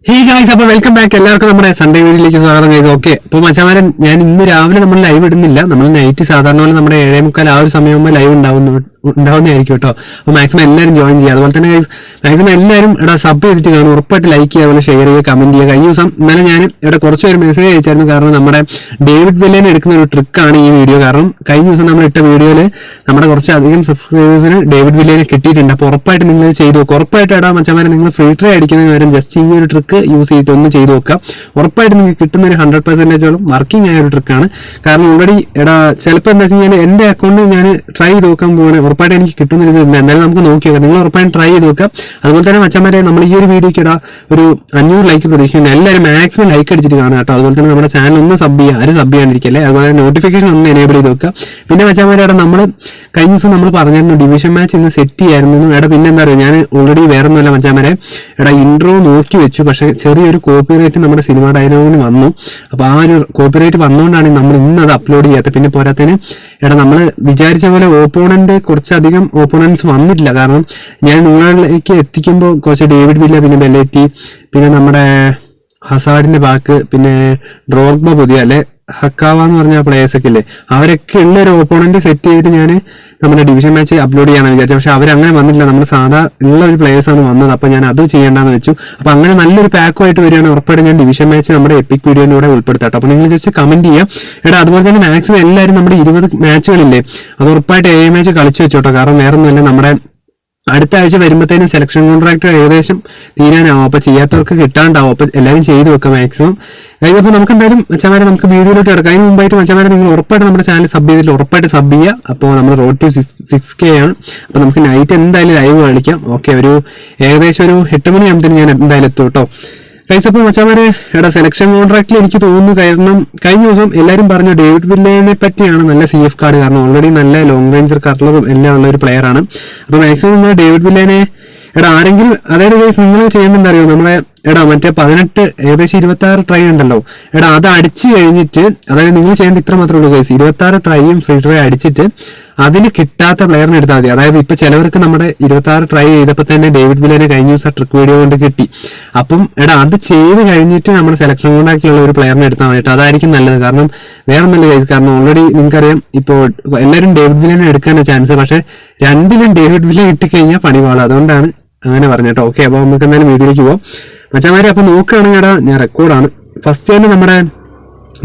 Hey guys, അപ്പോൾ welcome back. എല്ലാവർക്കും നമ്മുടെ സൺഡേ വീഡിയോയിലേക്ക് സ്വാഗതം ഗൈസ്. ഓക്കെ, അപ്പോൾ മച്ചാമാരൻ, ഞാൻ ഇന്ന് രാവിലെ നമ്മൾ ലൈവ് ഇടുന്നില്ല. നമ്മൾ നൈറ്റ് സാധാരണ പോലെ നമ്മുടെ 7:45 ആ ഒരു സമയമാകുമ്പോൾ ലൈവ് ഉണ്ടാവുന്നതായിരിക്കും കേട്ടോ. അപ്പോൾ മാക്സിമം എല്ലാവരും ജോയിൻ ചെയ്യുക. അതുപോലെ തന്നെ ഗൈസ്, മാക്സിമം എല്ലാവരും ഇവിടെ സബ് ചെയ്തിട്ട് കാണും. ഉറപ്പായിട്ട് ലൈക്ക് ചെയ്യുക, അതുപോലെ ഷെയർ ചെയ്യുക, കമന്റ് ചെയ്യുക. കഴിഞ്ഞ ദിവസം ഇന്നലെ ഞാൻ ഇവിടെ കുറച്ച് പേര് മെസ്സേജ് അയച്ചായിരുന്നു. കാരണം നമ്മുടെ ഡേവിഡ് വില്ലേനെ എടുക്കുന്ന ഒരു ട്രിക്കാണ് ഈ വീഡിയോ. കാരണം കഴിഞ്ഞ ദിവസം നമ്മൾ ഇട്ട വീഡിയോയിൽ നമ്മുടെ കുറച്ചധികം സബ്സ്ക്രൈബേഴ്സിന് ഡേവിഡ് വില്ലേനെ കിട്ടിയിട്ടുണ്ട്. അപ്പോൾ ഉറപ്പായിട്ട് നിങ്ങൾ ചെയ്തു നോക്കുക. ഉറപ്പായിട്ട് ഇടാം മച്ചാമാരെ, നിങ്ങൾ ഫ്രീ ട്രൈ അടിക്കുന്നതിന് പകരം ജസ്റ്റ് ഈ ഒരു ട്രിക്ക് യൂസ് ചെയ്തിട്ട് ഒന്ന് ചെയ്ത് നോക്കാം. ഉറപ്പായിട്ട് നിങ്ങൾക്ക് കിട്ടുന്ന ഒരു 100% വർക്കിംഗ് ആയ ഒരു ട്രിക്കാണ്. കാരണം ഓൾറെഡി ചിലപ്പോൾ എന്താ വെച്ച് കഴിഞ്ഞാൽ എൻ്റെ അക്കൗണ്ട് ഞാൻ ട്രൈ ചെയ്ത് നോക്കാൻ പോവാണ്. ഉറപ്പായിട്ട് എനിക്ക് കിട്ടുന്നൊരു ഇതുണ്ട്. എന്തായാലും നമുക്ക് നോക്കി നോക്കാം. നിങ്ങൾ ഉറപ്പായിട്ട് ട്രൈ ചെയ്ത് നോക്കാം. അതുപോലെ തന്നെ മച്ചാമാരെ, നമ്മൾ ഈ ഒരു വീഡിയോക്ക് ഒരു 500 ലൈക്ക് പ്രതീക്ഷിക്കുന്നു. എല്ലാവരും മാക്സിമം ലൈക്ക് അടിച്ചിട്ട് കാണാം കേട്ടോ. അതുപോലെ തന്നെ നമ്മുടെ ചാനൽ ഒന്ന് സബ് ചെയ്യുക, ആരും സബ് ചെയ്യാണ്ടിരിക്കല്ലേ. അതുപോലെ നോട്ടിഫിക്കേഷൻ ഒന്ന് എനേബിൾ ചെയ്ത് നോക്കുക. പിന്നെ മച്ചാമാരെ, നമ്മൾ കഴിഞ്ഞ ദിവസം നമ്മൾ പറഞ്ഞിരുന്നു ഡിവിഷൻ മാച്ച് ഇന്ന് സെറ്റ് ചെയ്യായിരുന്നു. പിന്നെ എന്താ പറയുക, ഞാൻ ഓൾറെഡി വേറെ ഒന്നുമല്ല മച്ചാമാരെ, ഇൻട്രോ നോക്കി വെച്ചു. പക്ഷെ ചെറിയൊരു കോപ്പിറൈറ്റ് നമ്മുടെ സിനിമ ഡയലോഗിന് വന്നു. അപ്പോൾ ആ ഒരു കോപ്പിറൈറ്റ് വന്നുകൊണ്ടാണ് നമ്മൾ ഇന്ന് അത് അപ്ലോഡ് ചെയ്യാത്തത്. പിന്നെ പോരാത്തതിന് നമ്മൾ വിചാരിച്ച പോലെ ഓപ്പോണന്റ് കുറച്ചധികം ഓപ്പോണൻസ് വന്നിട്ടില്ല. കാരണം ഞാൻ നിങ്ങളിലേക്ക് എത്തിക്കുമ്പോൾ കുറച്ച് ഡേവിഡ് വില്ല, പിന്നെ ബെല്ലെറ്റി, പിന്നെ നമ്മുടെ ഹസാഡിന്റെ ബാക്ക്, പിന്നെ ഡ്രോഗ്ബ പുതിയ അല്ലെ ഹക്കാവ എന്ന് പറഞ്ഞ പ്ലേയേഴ്സ് ഒക്കെ ഇല്ലേ, അവരൊക്കെ ഉള്ള ഒരു ഓപ്പോണന്റ് സെറ്റ് ചെയ്തിട്ട് ഞാൻ നമ്മുടെ ഡിവിഷൻ മാച്ച് അപ്ലോഡ് ചെയ്യാന്ന് വിചാരിച്ചു. പക്ഷെ അവരങ്ങനെ വന്നിട്ടില്ല. നമ്മുടെ സാധാ ഉള്ള ഒരു പ്ലേയേഴ്സ് ആണ് വന്നത്. അപ്പൊ ഞാൻ അത് ചെയ്യേണ്ടെന്ന് വെച്ചു. അപ്പൊ അങ്ങനെ നല്ലൊരു പാക്കുമായിട്ട് വരികയാണ്. ഉറപ്പായിട്ട് ഞാൻ ഡിവിഷൻ മാച്ച് നമ്മുടെ എപ്പിക് വീഡിയോയുടെ കൂടെ ഉൾപ്പെടുത്താം. അപ്പൊ നിങ്ങൾ ജസ്റ്റ് കമന്റ് ചെയ്യാം. അതുപോലെ തന്നെ മാക്സിമം എല്ലാവരും നമ്മുടെ 20 മാച്ചുകളില്ലേ, അത് ഉറപ്പായിട്ട് മാച്ച് കളിച്ചു വെച്ചോട്ടോ. കാരണം വേറെ ഒന്നുമല്ല, നമ്മുടെ അടുത്ത ആഴ്ച വരുമ്പോഴത്തേനും സെലക്ഷൻ കോൺട്രാക്ട് ഏകദേശം തീരാനാവും. അപ്പൊ ചെയ്യാത്തവർക്ക് കിട്ടാണ്ടാവും. അപ്പൊ എല്ലാവരും ചെയ്തു വെക്കാം മാക്സിമം. അപ്പോൾ നമുക്ക് എന്തായാലും മച്ചാമാരെ നമുക്ക് വീഡിയോയിലോട്ട് കിടക്കാം. അതിന് മുമ്പായിട്ട് മച്ചാമാരെ, നിങ്ങൾ ഉറപ്പായിട്ട് നമ്മുടെ ചാനൽ സബ് ചെയ്തിട്ട് ഉറപ്പായിട്ട് സബ് ചെയ്യുക. അപ്പോൾ നമ്മൾ റോഡ് ടു 6K ആണ്. അപ്പോൾ നമുക്ക് നൈറ്റ് എന്തായാലും ലൈവ് കളിക്കാം. ഓക്കെ, ഏകദേശം ഒരു 8 മണിയാകുമ്പോഴത്തേനും ഞാൻ എന്തായാലും എത്തും കേട്ടോ. ഗൈസ്, അപ്പോൾ മച്ചാമാരെ, സെലക്ഷൻ കോൺട്രാക്റ്റിൽ എനിക്ക് തോന്നുന്നു, കാരണം കഴിഞ്ഞ ദിവസം എല്ലാവരും പറഞ്ഞു ഡേവിഡ് വില്ലേനെ പറ്റിയാണ് നല്ല CF കാർഡ്. കാരണം ഓൾറെഡി നല്ല ലോങ് റേഞ്ചർ കർലറും എല്ലാം ഉള്ള ഒരു പ്ലെയർ ആണ്. അപ്പോൾ മാക്സിമം നിങ്ങൾ ഡേവിഡ് വില്ലേനെ ആരെങ്കിലും, അതായത് ഗൈസ് നിങ്ങൾ ചെയ്യേണ്ട എന്താ അറിയോ, നമ്മളെ മറ്റേ 18 ഏകദേശം 26 ട്രൈ ഉണ്ടല്ലോ, അത് അടിച്ചു കഴിഞ്ഞിട്ട്, അതായത് നിങ്ങൾ ചെയ്യേണ്ട ഇത്ര മാത്രമേ ഉള്ളൂ ഗൈസ്, 26 ട്രൈയും ഫ്രീ ട്രൈ അടിച്ചിട്ട് അതിൽ കിട്ടാത്ത പ്ലെയറിനെ എടുത്താൽ മതി. അതായത് ഇപ്പൊ ചിലവർക്ക് നമ്മുടെ 26 ട്രൈ ചെയ്തപ്പോൾ തന്നെ ഡേവിഡ് വില്ലേനെ കഴിഞ്ഞ ദിവസം ട്രിക്ക് വീഡിയോ കൊണ്ട് കിട്ടി. അപ്പം അത് ചെയ്ത് കഴിഞ്ഞിട്ട് നമ്മുടെ സെലക്ഷൻ കോൺട്രാക്റ്റിലുള്ള ഒരു പ്ലെയറിനെ എടുത്താൽ മതി. അതായിരിക്കും നല്ലത്. കാരണം വേറെ നല്ല ഗൈസ്, കാരണം ഓൾറെഡി നിങ്ങൾക്കറിയാം ഇപ്പോൾ എല്ലാവരും ഡേവിഡ് വില്ലേനെ എടുക്കാനുള്ള ചാൻസ്. പക്ഷെ രണ്ടിലും ഡേവിഡ് വില്ലെ കിട്ടിക്കഴിഞ്ഞാൽ പണി പാടും. അതുകൊണ്ടാണ് അങ്ങനെ പറഞ്ഞിട്ടോ. ഓക്കെ, അപ്പോൾ നമുക്ക് എന്തായാലും വീഡിയോയിലേക്ക് പോകാം മച്ചാമാരെ. അപ്പൊ നോക്കുകയാണെങ്കിൽ ഞാൻ റെക്കോർഡാണ് ഫസ്റ്റ് തന്നെ നമ്മുടെ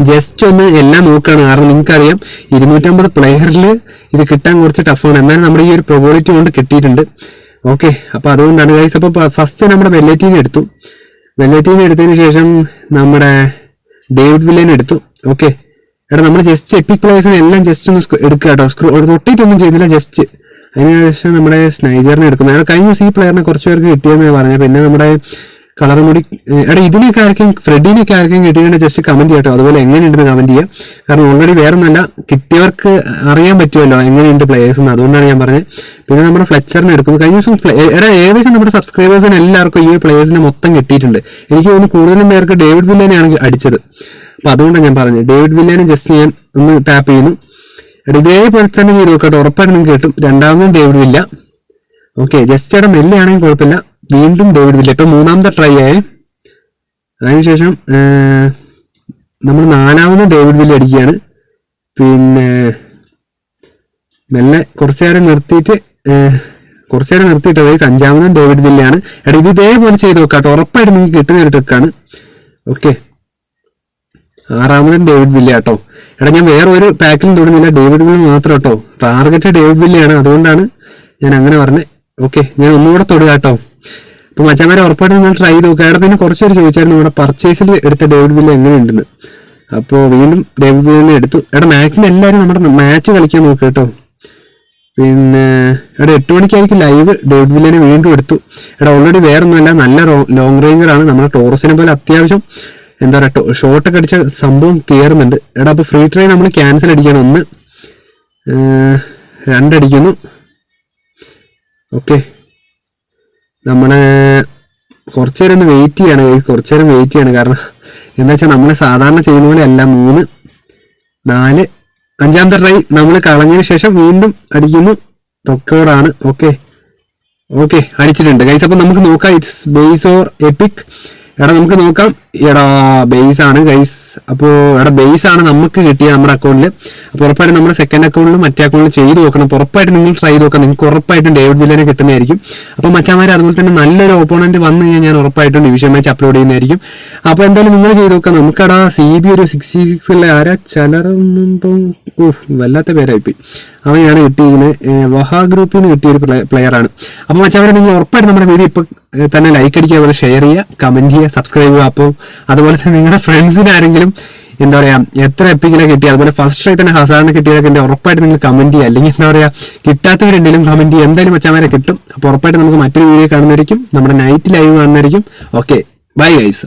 ജസ്റ്റ് ഒന്ന് എല്ലാം നോക്കുകയാണ്. കാരണം നിങ്ങൾക്കറിയാം 250 പ്ലെയറിൽ ഇത് കിട്ടാൻ കുറച്ച് ടഫാണ്. എന്നാലും നമ്മുടെ ഈ ഒരു പ്രൊബോളിറ്റി കൊണ്ട് കിട്ടിയിട്ടുണ്ട്. ഓക്കെ, അപ്പൊ അതുകൊണ്ടാണ് ഗൈസ്. അപ്പൊ ഫസ്റ്റ് നമ്മുടെ ബെല്ലെറ്റീനെ എടുത്തു. ബെല്ലെറ്റീനെ എടുത്തതിന് ശേഷം നമ്മുടെ ഡേവിഡ് വില്ലേനെ എടുത്തു. ഓക്കെ, നമ്മൾ ജസ്റ്റ് എപ്പിക് പ്ലേയേഴ്സിനെ എല്ലാം ജസ്റ്റ് ഒന്ന് എടുക്കുക കേട്ടോ. റൊട്ടേറ്റ് ഒന്നും ചെയ്യുന്നില്ല, ജസ്റ്റ്. അതിനുശേഷം നമ്മുടെ സ്നൈജറിനെ എടുക്കുന്നു. കഴിഞ്ഞ ദിവസം ഈ പ്ലെയറിനെ കുറച്ച് പേർക്ക് കിട്ടിയെന്ന് പറഞ്ഞു. പിന്നെ നമ്മുടെ കളർ മുടി ഇതിനൊക്കെ ആർക്കും, ഫ്രെഡിനൊക്കെ ആർക്കും കിട്ടിയിട്ട് ജസ്റ്റ് കമന്റ് ചെയ്യട്ടോ. അതുപോലെ എങ്ങനെയുണ്ടെന്ന് കമന്റ് ചെയ്യാം. കാരണം ഓൾറെഡി വേറെ ഒന്നല്ല, കിട്ടിയവർക്ക് അറിയാൻ പറ്റുമല്ലോ എങ്ങനെയുണ്ട് പ്ലേയേഴ്സ് എന്ന്. അതുകൊണ്ടാണ് ഞാൻ പറഞ്ഞത്. പിന്നെ നമ്മുടെ ഫ്ലെച്ചറിനെ എടുക്കുന്നു. കഴിഞ്ഞ ദിവസം ഏകദേശം നമ്മുടെ സബ്സ്ക്രൈബേഴ്സിന് എല്ലാവർക്കും ഈ പ്ലേയേഴ്സിനെ മൊത്തം കിട്ടിയിട്ടുണ്ട്. എനിക്ക് തോന്നുന്നു കൂടുതലും പേർക്ക് ഡേവിഡ് വില്ലേനെയാണ് അടിച്ചത്. അപ്പൊ അതുകൊണ്ടാണ് ഞാൻ പറഞ്ഞത്. ഡേവിഡ് വില്ലേനെ ജസ്റ്റ് ഞാൻ ഒന്ന് ടാപ്പ് ചെയ്യുന്നു. ഇതേപോലെ തന്നെ ചെയ്ത് നോക്കട്ടെ, ഉറപ്പായിട്ട് നിങ്ങൾക്ക് കിട്ടും. രണ്ടാമതും ഡേവിഡ് വില്ല. ഓക്കെ, ജസ്റ്റ് മെല്ലെയാണെങ്കിൽ കുഴപ്പമില്ല. വീണ്ടും ഡേവിഡ് വില്ല. ഇപ്പൊ മൂന്നാമത്തെ ട്രൈ ആയേ. അതിനുശേഷം നമ്മൾ 4ാമതും ഡേവിഡ് വില്ല അടിക്കുകയാണ്. പിന്നെ മെല്ലെ കുറച്ചു നേരം നിർത്തിയിട്ട് വയസ്സ് 5ാമതും ഡേവിഡ് വില്ലയാണ്. ഇത് ഇതേപോലെ ചെയ്ത് നോക്കാട്ടോ, ഉറപ്പായിട്ട് നിങ്ങൾക്ക് കിട്ടുന്ന ഒരു ട്രിക്കാണ്. ഓക്കെ, 6ാമതും ഡേവിഡ് വില്ല കേട്ടോ. ഞാൻ വേറെ ഒരു പാക്കിലും തൊടുന്നില്ല, ഡേവിഡ് വില്ല മാത്രം കേട്ടോ. ടാർഗറ്റ് ഡേവിഡ് വില്ലയാണ്, അതുകൊണ്ടാണ് ഞാൻ അങ്ങനെ പറഞ്ഞത്. ഓക്കെ, ഞാൻ ഒന്നുകൂടെ തൊടുക കേട്ടോ. അപ്പൊ മച്ചാമാരെ ഉറപ്പായിട്ട് നിങ്ങൾ ട്രൈ ചെയ്ത് നോക്കുക. പിന്നെ കുറച്ചുപേര് ചോദിച്ചായിരുന്നു നമ്മുടെ പർച്ചേസിൽ എടുത്ത ഡേവിഡ് വില്ല എങ്ങനെയുണ്ടെന്ന്. അപ്പോൾ വീണ്ടും ഡേവിഡ് വില്ലിനെ എടുത്തു. മാക്സിമം എല്ലാവരും നമ്മുടെ മാച്ച് കളിക്കാൻ നോക്കുക കേട്ടോ. പിന്നെ 8 മണിക്കായിരിക്കും ലൈവ്. ഡേവിഡ് വില്ലിനെ വീണ്ടും എടുത്തു. ഓൾറെഡി വേറെ ഒന്നുമല്ല, നല്ല ലോങ് റേഞ്ചർ ആണ്. നമ്മുടെ ടോറസിനെ പോലെ അത്യാവശ്യം എന്താ പറയുക ഷോട്ടൊക്കെ അടിച്ച സംഭവം കയറുന്നുണ്ട്. അപ്പൊ ഫ്രീ ട്രൈ നമ്മൾ ക്യാൻസൽ അടിക്കണം. 1 2 അടിക്കുന്നു. ഓക്കെ, നമ്മള് കുറച്ചു നേരം ഒന്ന് വെയിറ്റ് ചെയ്യാണ്. കാരണം എന്താ വെച്ചാൽ നമ്മൾ സാധാരണ ചെയ്യുന്ന പോലെ അല്ല. 3 4 5ാമത്തെ ട്രൈ നമ്മൾ കളഞ്ഞതിന് ശേഷം വീണ്ടും അടിക്കുന്നു. റെക്കോർഡാണ്. ഓക്കെ, അടിച്ചിട്ടുണ്ട് ഗൈസ്. അപ്പൊ നമുക്ക് നോക്കാം ഇറ്റ്സ് ബേസ് ഓർ എപ്പിക് എടാ നമുക്ക് നോക്കാം. എടാ ബേസ് ആണ് ഗൈസ്. അപ്പോൾ എടാ ബേസ് ആണ് നമുക്ക് കിട്ടിയ നമ്മുടെ അക്കൗണ്ടിൽ. അപ്പോൾ ഉറപ്പായിട്ടും നമ്മുടെ സെക്കൻഡ് അക്കൗണ്ടിലും മറ്റേ അക്കൗണ്ടിൽ ചെയ്ത് നോക്കണം. അപ്പോൾ ഉറപ്പായിട്ടും നിങ്ങൾ ട്രൈ ചെയ്ത് നോക്കാം. നിങ്ങൾക്ക് ഉറപ്പായിട്ടും ഡേവിഡ് വില്ലനെ കിട്ടുന്നതായിരിക്കും. അപ്പോൾ മച്ചാമാരെ അതുപോലെ തന്നെ നല്ലൊരു ഓപ്പോണന്റ് വന്നു കഴിഞ്ഞാൽ ഞാൻ ഉറപ്പായിട്ടും ഡിവിഷൻ മാച്ച് അപ്ലോഡ് ചെയ്യുന്നതായിരിക്കും. അപ്പോൾ എന്തായാലും നിങ്ങൾ ചെയ്ത് നോക്കാം. നമുക്കടാ CB ഒരു 66 ആരാ ചലറുമ്പം വല്ലാത്ത പേരായിപ്പോയി. അവനെയാണ് കിട്ടിയിരിക്കുന്നത്. വഹാ ഗ്രൂപ്പിൽ നിന്ന് കിട്ടിയ ഒരു പ്ലെയർ ആണ്. അപ്പോൾ മച്ചാമാരെ നിങ്ങൾ ഉറപ്പായിട്ടും നമ്മുടെ വീഡിയോ ഇപ്പോൾ തന്നെ ലൈക്ക് അടിക്കുക, അതുപോലെ ഷെയർ ചെയ്യുക, കമന്റ് ചെയ്യുക, സബ്സ്ക്രൈബ് ചെയ്യുക. അപ്പോൾ അതുപോലെ തന്നെ നിങ്ങളുടെ ഫ്രണ്ട്സിന് ആരെങ്കിലും എന്താ പറയാ എത്ര എപ്പിക്കിലെ കിട്ടി, അതുപോലെ ഫസ്റ്റ് ട്രൈ തന്നെ ഹസാറിന് കിട്ടിയതൊക്കെ ഉണ്ട്, ഉറപ്പായിട്ട് നിങ്ങൾ കമന്റ് ചെയ്യുക. അല്ലെങ്കിൽ എന്താ പറയാ കിട്ടാത്തവരുണ്ടെങ്കിലും കമന്റ് ചെയ്യുക. എന്തായാലും മച്ചാമാരെ കിട്ടും. അപ്പോൾ ഉറപ്പായിട്ട് നമുക്ക് മറ്റൊരു വീഡിയോ കാണുന്നതായിരിക്കും, നമ്മുടെ നൈറ്റ് ലൈവ് കാണുന്നതായിരിക്കും. Okay, bye guys.